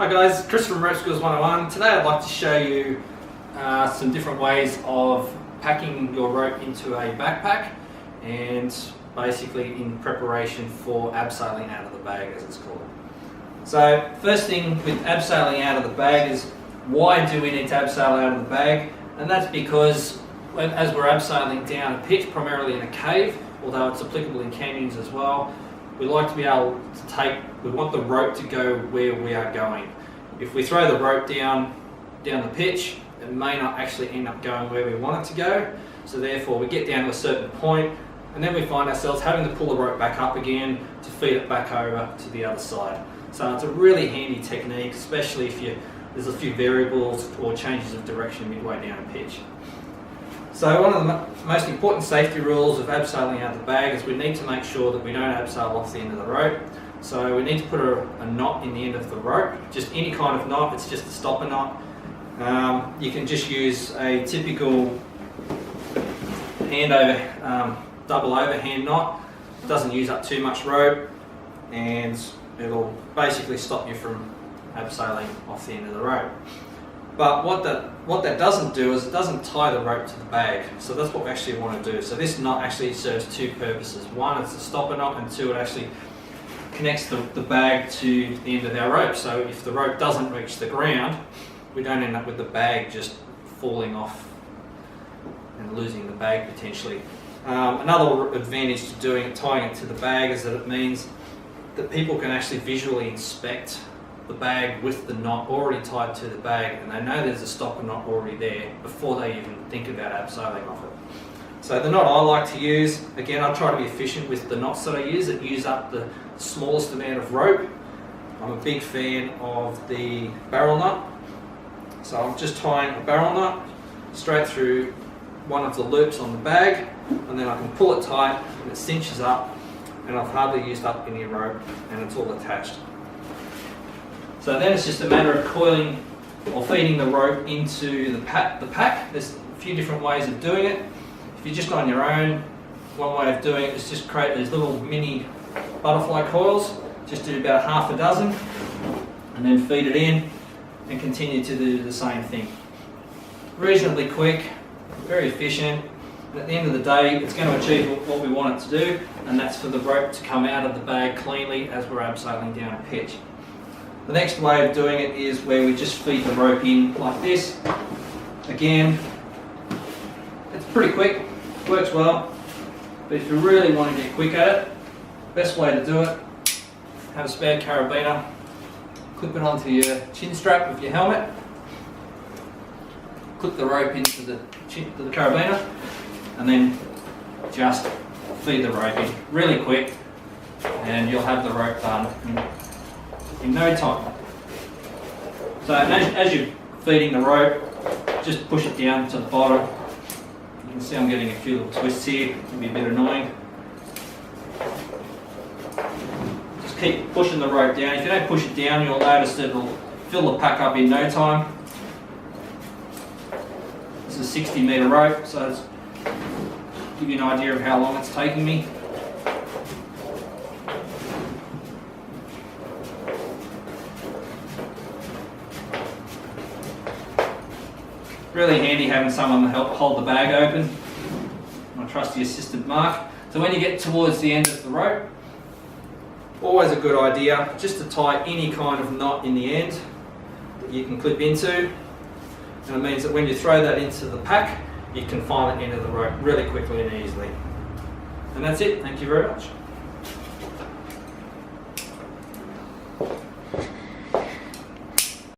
Hi guys, Chris from Rope Skills 101. Today I'd like to show you some different ways of packing your rope into a backpack and basically in preparation for abseiling out of the bag, as it's called. So first thing with abseiling out of the bag is, why do we need to abseil out of the bag? And that's because as we're abseiling down a pitch, primarily in a cave, although it's applicable in canyons as well, we like to be able to we want the rope to go where we are going. If we throw the rope down the pitch, it may not actually end up going where we want it to go. So therefore we get down to a certain point and then we find ourselves having to pull the rope back up again to feed it back over to the other side. So it's a really handy technique, especially if there's a few variables or changes of direction midway down a pitch. So one of the most important safety rules of abseiling out of the bag is we need to make sure that we don't abseil off the end of the rope. So we need to put a knot in the end of the rope, just any kind of knot, it's just a stopper knot. You can just use a typical double overhand knot. It doesn't use up too much rope and it'll basically stop you from abseiling off the end of the rope. But what that doesn't do is it doesn't tie the rope to the bag. So that's what we actually want to do. So this knot actually serves two purposes. One, it's a stopper knot, and two, it actually connects the bag to the end of our rope. So if the rope doesn't reach the ground, we don't end up with the bag just falling off and losing the bag potentially. Another advantage to tying it to the bag is that it means that people can actually visually inspect the bag with the knot already tied to the bag, and they know there's a stopper knot already there before they even think about abseiling off it. So the knot I like to use, again, I try to be efficient with the knots that I use that use up the smallest amount of rope. I'm a big fan of the barrel knot. So I'm just tying a barrel knot straight through one of the loops on the bag, and then I can pull it tight and it cinches up, and I've hardly used up any rope and it's all attached. So then it's just a matter of coiling or feeding the rope into the pack. There's a few different ways of doing it. If you're just on your own, one way of doing it is just create these little mini butterfly coils. Just do about half a dozen and then feed it in and continue to do the same thing. Reasonably quick, very efficient, and at the end of the day it's going to achieve what we want it to do, and that's for the rope to come out of the bag cleanly as we're abseiling down a pitch. The next way of doing it is where we just feed the rope in like this. Again, it's pretty quick, works well, but if you really want to get quick at it, best way to do it, have a spare carabiner, clip it onto your chin strap with your helmet, clip the rope into the carabiner, and then just feed the rope in really quick, and you'll have the rope done in no time. So as you're feeding the rope, just push it down to the bottom. You can see I'm getting a few little twists here, it can be a bit annoying. Just keep pushing the rope down. If you don't push it down, you'll notice that it'll fill the pack up in no time. This is a 60-metre rope, so it's give you an idea of how long it's taking me. Really handy having someone to help hold the bag open. My trusty assistant Mark. So when you get towards the end of the rope, always a good idea just to tie any kind of knot in the end that you can clip into. And it means that when you throw that into the pack, you can find the end of the rope really quickly and easily. And that's it. Thank you very much.